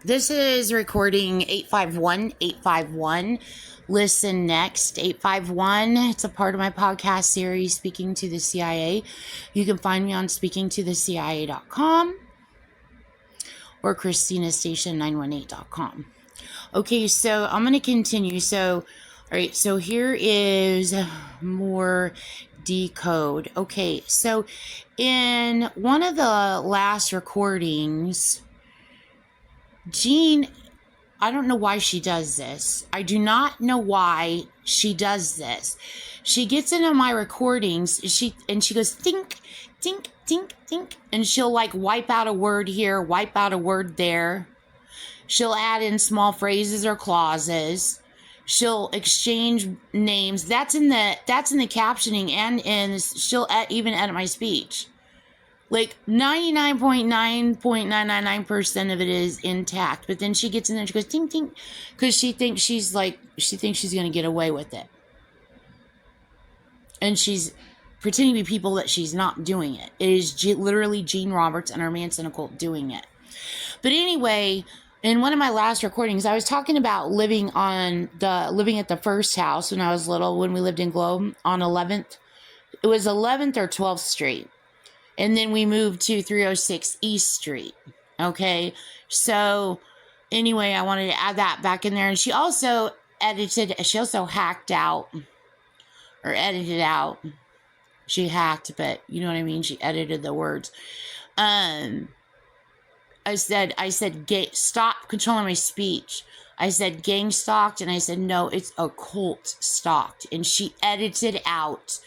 This is recording 851. Listen next, 851. It's a part of my podcast series, Speaking to the CIA. You can find me on speakingtothecia.com or christinastation918.com. Okay, so I'm going to continue. All right, so here is more decode. Okay, so in one of the last recordings, Jean, I don't know why she does this. I do not know why she does this. She gets into my recordings, she goes, think, think, think, think, and she'll like wipe out a word here, wipe out a word there. She'll add in small phrases or clauses. She'll exchange names. That's in the captioning, and she'll even edit my speech. Like 99.999% of it is intact, but then she gets in there and she goes, ting, ting, because she thinks she's going to get away with it. And she's pretending to be people that she's not doing it. It is literally Jean Roberts and her Manson occult doing it. But anyway, in one of my last recordings, I was talking about living at the first house when I was little, when we lived in Globe on 11th. It was 11th or 12th Street. And then we moved to 306 East Street. Okay. So anyway, I wanted to add that back in there. And she also hacked out or edited out. She hacked, but you know what I mean? She edited the words. I said, stop controlling my speech. I said gang stalked, and I said, no, it's occult stalked. And she edited out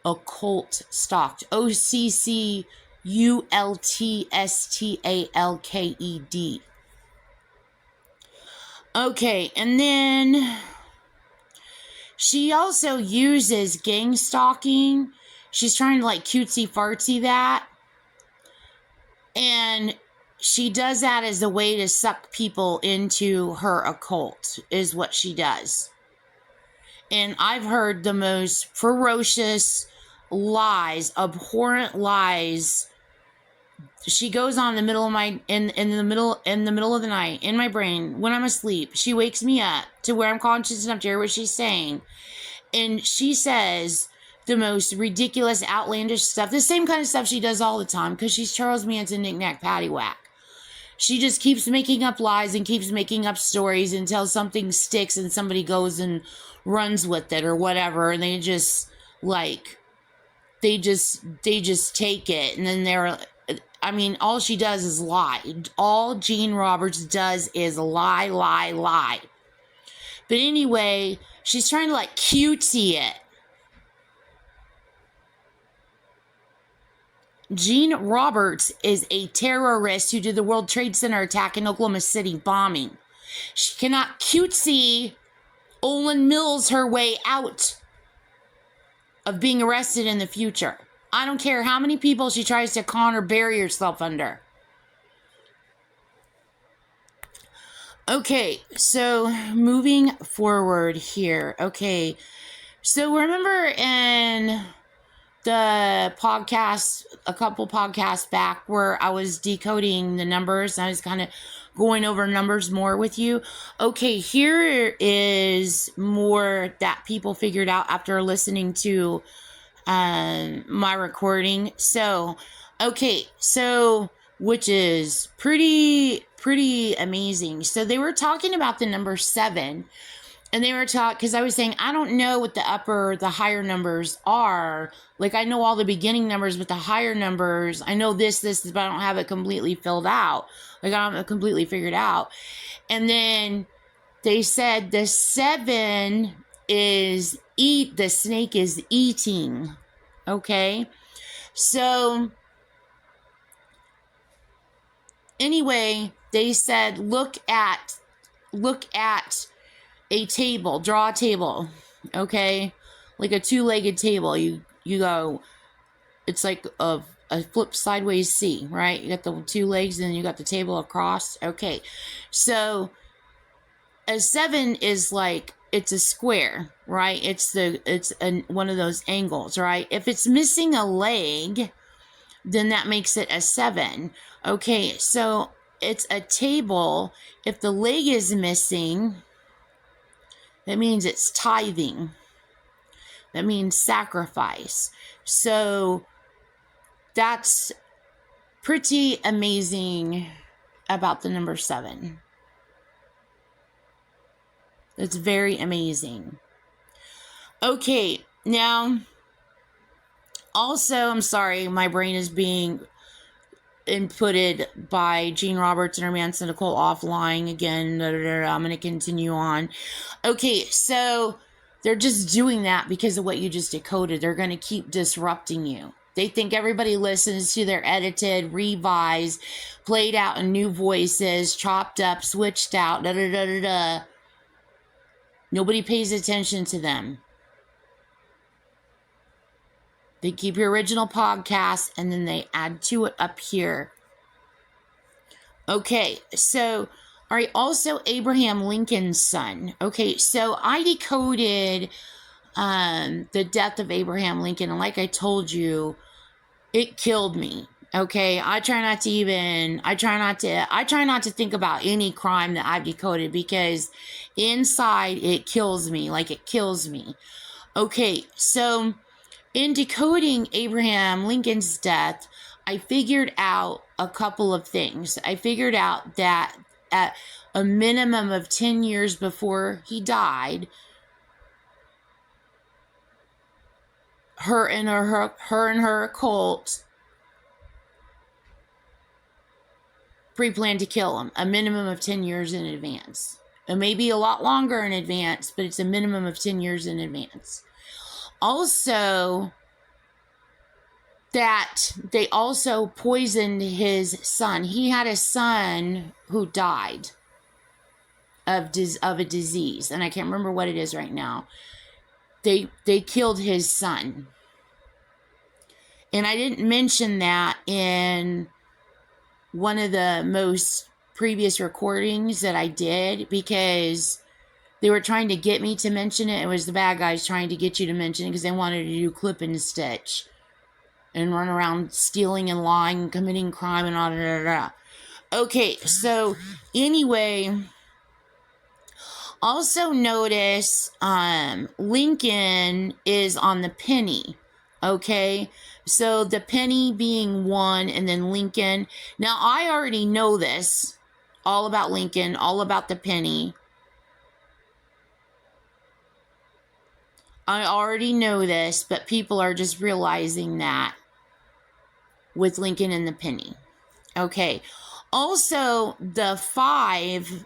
occult stalked. OCCULTSTALKED. Okay, and then she also uses gang stalking. She's trying to like cutesy fartsy that. And she does that as a way to suck people into her occult, is what she does. And I've heard the most ferocious lies, abhorrent lies. She goes on in the middle of in the middle of the night, in my brain, when I'm asleep. She wakes me up to where I'm conscious enough to hear what she's saying. And she says the most ridiculous, outlandish stuff. The same kind of stuff she does all the time, because she's Charles Manson, knick-knack, paddywhack. She just keeps making up lies and keeps making up stories until something sticks and somebody goes and runs with it or whatever. And they just take it. And then all she does is lie. All Jean Roberts does is lie, lie, lie. But anyway, she's trying to like cutesy it. Jean Roberts is a terrorist who did the World Trade Center attack in Oklahoma City bombing. She cannot cutesy Olin Mills her way out of being arrested in the future. I don't care how many people she tries to con or bury herself under. Okay, so moving forward here. Okay, so remember in the podcast, a couple podcasts back, where I was decoding the numbers, and I was kind of going over numbers more with you. Okay, here is more that people figured out after listening to my recording. So, which is pretty amazing. So they were talking about the number 7. And they were taught, because I was saying, I don't know what the higher numbers are. Like, I know all the beginning numbers, but the higher numbers, I know this, but I don't have it completely filled out. Like, I don't have it completely figured out. And then they said the 7 is the snake is eating. Okay? So, anyway, they said, look at a table, draw a table, okay? Like a 2-legged table. You go, it's like a flip sideways C, right? You got the 2 legs and then you got the table across. Okay. So a 7 is like, it's a square, right? It's one of those angles, right? If it's missing a leg, then that makes it a 7. Okay. So it's a table. If the leg is missing, that means it's tithing. That means sacrifice. So that's pretty amazing about the number 7. It's very amazing. Okay, now, also, I'm sorry, my brain is being inputted by Gene Roberts and her man Nicole offline again. I'm going to continue on. Okay, so they're just doing that because of what you just decoded. They're going to keep disrupting you. They think everybody listens to their edited, revised, played out in new voices, chopped up, switched out, Nobody pays attention to them. They keep your original podcast and then they add to it up here. Okay, so, all right, also Abraham Lincoln's son. Okay, so I decoded the death of Abraham Lincoln, and like I told you, it killed me. Okay, I try not to think about any crime that I've decoded, because inside it kills me, like it kills me. Okay, so in decoding Abraham Lincoln's death, I figured out a couple of things. I figured out that at a minimum of 10 years before he died, her and her occult pre-planned to kill him, a minimum of 10 years in advance. It may be a lot longer in advance, but it's a minimum of 10 years in advance. Also, that they also poisoned his son. He had a son who died of a disease, and I can't remember what it is right now. They killed his son. And I didn't mention that in one of the most previous recordings that I did, because they were trying to get me to mention it. It was the bad guys trying to get you to mention it because they wanted to do clip and stitch and run around stealing and lying and committing crime and all. Okay, so anyway, also notice Lincoln is on the penny. Okay, so the penny being 1 and then Lincoln. Now, I already know this, all about Lincoln, all about the penny. I already know this, but people are just realizing that with Lincoln and the penny. Okay, also the 5.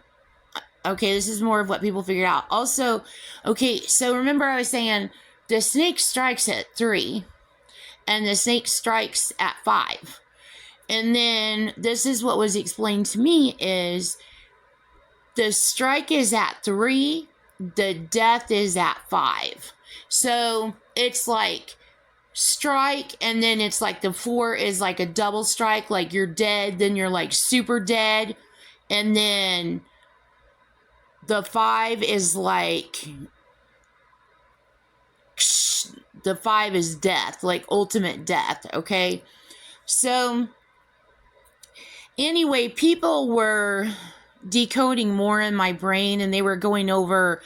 Okay, this is more of what people figured out. Also, okay, so remember I was saying the snake strikes at 3 and the snake strikes at 5. And then this is what was explained to me is the strike is at 3, the death is at 5. So it's like strike, and then it's like the 4 is like a double strike, like you're dead, then you're like super dead, and then the 5 is like, the 5 is death, like ultimate death, okay? So anyway, people were decoding more in my brain, and they were going over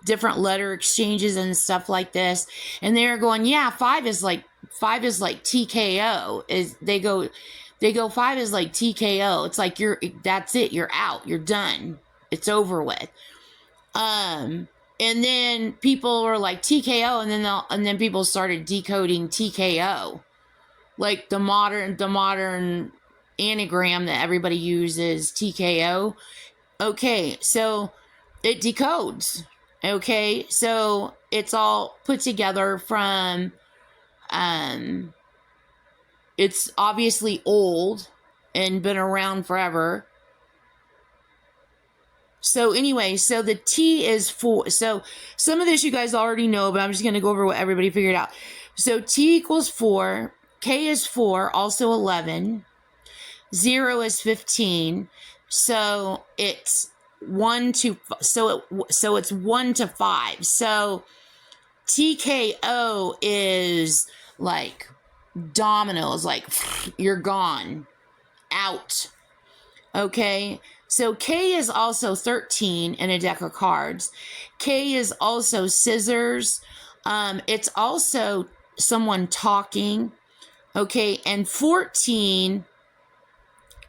different letter exchanges and stuff like this, and they were going, yeah, 5 is like TKO. They go 5 is like TKO. It's like that's it, you're out, you're done, it's over with. And then people were like TKO, and then people started decoding TKO, like the modern anagram that everybody uses, TKO. Okay, so it decodes. Okay, so it's all put together from, it's obviously old and been around forever. So anyway, so the T is 4. So some of this you guys already know, but I'm just going to go over what everybody figured out. So T equals 4, K is 4, also 11, 0 is 15. So it's 1 to, so it's 1 to 5. So TKO is like dominoes, like you're gone, out. Okay, so K is also 13 in a deck of cards. K is also scissors. It's also someone talking. Okay, and 14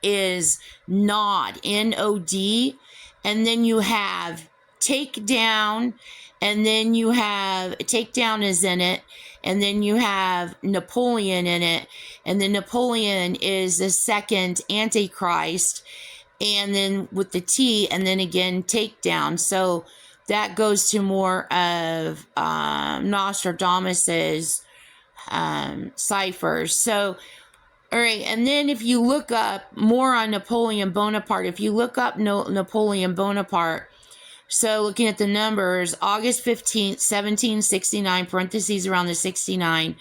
is nod, N-O-D. And then you have takedown, and then you have takedown is in it, and then you have Napoleon in it, and then Napoleon is the second Antichrist, and then with the T, and then again takedown. So that goes to more of Nostradamus's ciphers. So all right, and then if you look up more on Napoleon Bonaparte, if you look up Napoleon Bonaparte, so looking at the numbers, August 15th, 1769, parentheses around the 69,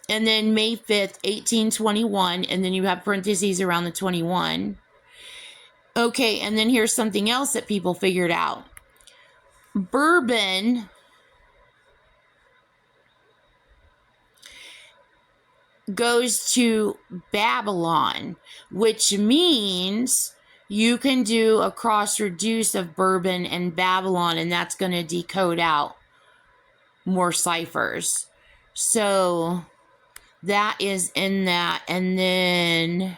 and then May 5th, 1821, and then you have parentheses around the 21. Okay, and then here's something else that people figured out. Bourbon goes to Babylon, which means you can do a cross reduce of Bourbon and Babylon, and that's going to decode out more ciphers. So that is in that. And then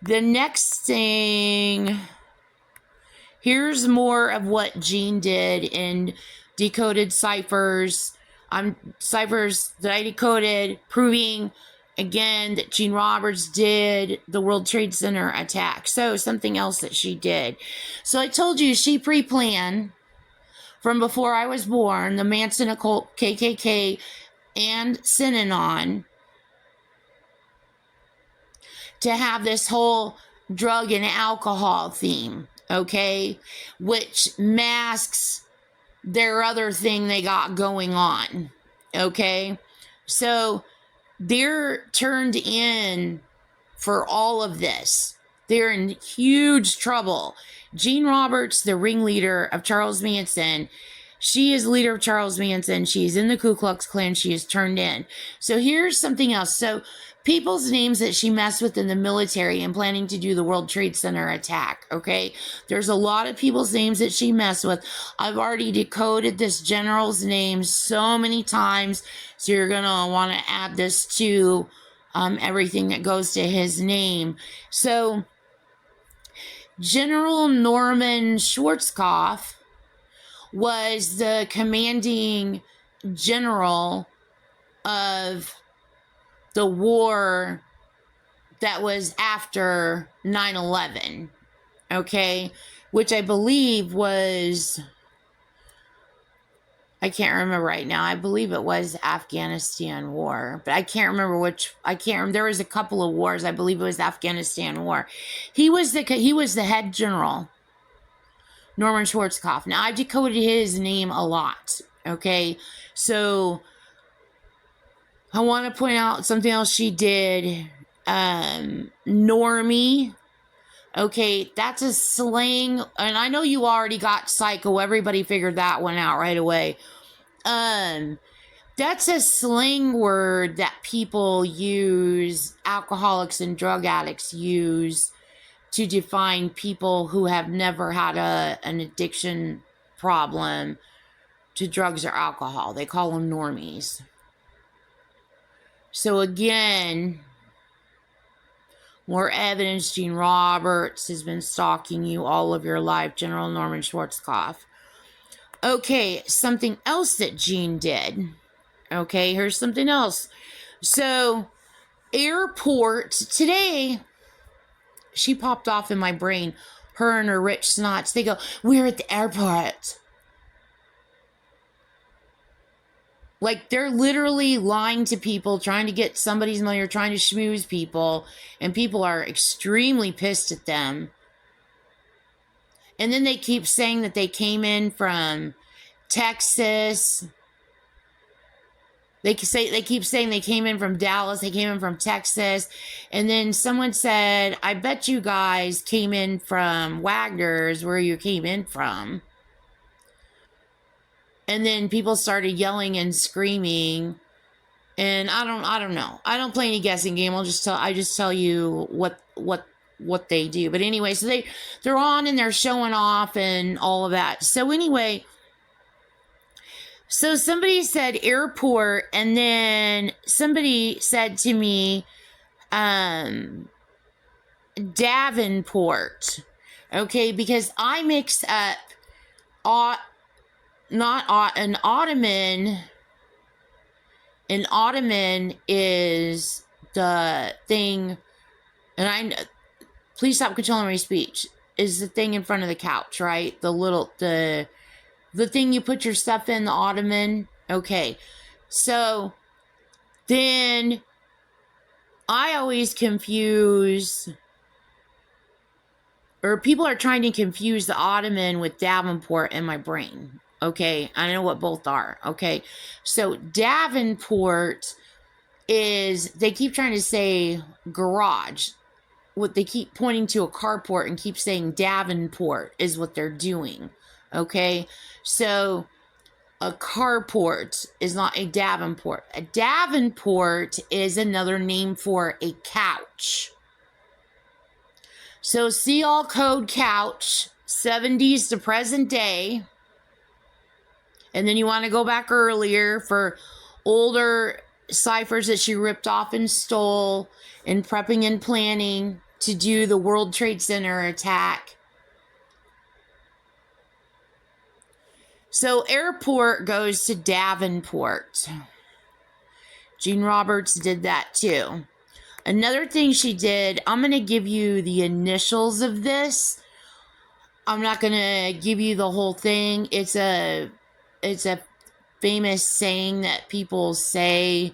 the next thing, here's more of what Jean did in decoded ciphers. Ciphers that I decoded, proving again that Jean Roberts did the World Trade Center attack. So something else that she did. So I told you she pre-planned from before I was born, the Manson occult, KKK, and Synanon to have this whole drug and alcohol theme, okay, which masks their other thing they got going on, okay? So they're turned in for all of this. They're in huge trouble. Jean Roberts, the ringleader of Charles Manson, she is leader of Charles Manson. She's in the Ku Klux Klan. She is turned in. So here's something else. So people's names that she messed with in the military and planning to do the World Trade Center attack, okay? There's a lot of people's names that she messed with. I've already decoded this general's name so many times, so you're going to want to add this to everything that goes to his name. So General Norman Schwarzkopf was the commanding general of the war that was after 9/11, okay, which I believe was, I can't remember right now. I believe it was Afghanistan war, but I can't remember which. I can't remember. There was a couple of wars. I believe it was Afghanistan war. He was the head general, Norman Schwarzkopf. Now I've decoded his name a lot. Okay, so I want to point out something else she did. Normie. Okay, that's a slang, and I know you already got psycho. Everybody figured that one out right away. That's a slang word that people use, alcoholics and drug addicts use, to define people who have never had an addiction problem to drugs or alcohol. They call them normies. So again, more evidence. Jean Roberts has been stalking you all of your life. General Norman Schwarzkopf. Okay, something else that Jean did. Okay, here's something else. So, airport today, she popped off in my brain. Her and her rich snots. They go, we're at the airport. Like, they're literally lying to people, trying to get somebody's money or trying to schmooze people, and people are extremely pissed at them. And then they keep saying that they came in from Texas. They keep saying they came in from Dallas, they came in from Texas. And then someone said, I bet you guys came in from Wagner's, where you came in from. And then people started yelling and screaming. And I don't know. I don't play any guessing game. I just tell you what what they do. But anyway, so they're on and they're showing off and all of that. So anyway, so somebody said airport, and then somebody said to me, Davenport. Okay, because I mixed up an ottoman. An ottoman is the thing, and please stop controlling my speech, is the thing in front of the couch, right? The thing you put your stuff in, the ottoman. Okay, so then I always confuse, or people are trying to confuse the ottoman with Davenport in my brain. Okay, I know what both are. Okay, so Davenport is, they keep trying to say garage. What they keep pointing to a carport and keep saying Davenport is what they're doing. Okay, so a carport is not a Davenport. A Davenport is another name for a couch. So see all code couch, 70s to present day. And then you want to go back earlier for older ciphers that she ripped off and stole and prepping and planning to do the World Trade Center attack. So airport goes to Davenport. Jean Roberts did that too. Another thing she did, I'm going to give you the initials of this. I'm not going to give you the whole thing. It's a famous saying that people say.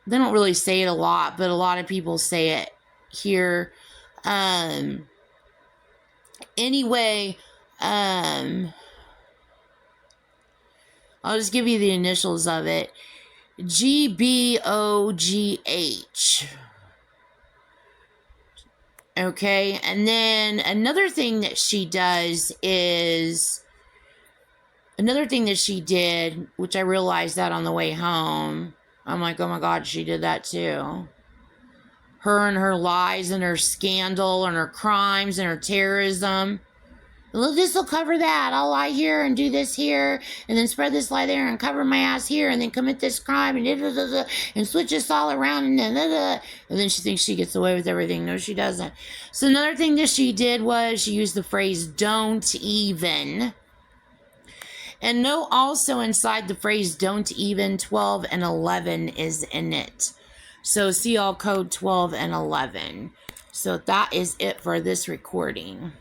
They don't really say it a lot, but a lot of people say it here. Anyway, I'll just give you the initials of it. GBOGH. Okay, and then another thing that she does is, another thing that she did, which I realized that on the way home. I'm like, oh my God, she did that too. Her and her lies and her scandal and her crimes and her terrorism. Look, this will cover that. I'll lie here and do this here and then spread this lie there and cover my ass here and then commit this crime and switch this all around and then she thinks she gets away with everything. No, she doesn't. So another thing that she did was she used the phrase don't even. And note also inside the phrase don't even, 12 and 11 is in it. So see all code 12 and 11. So that is it for this recording.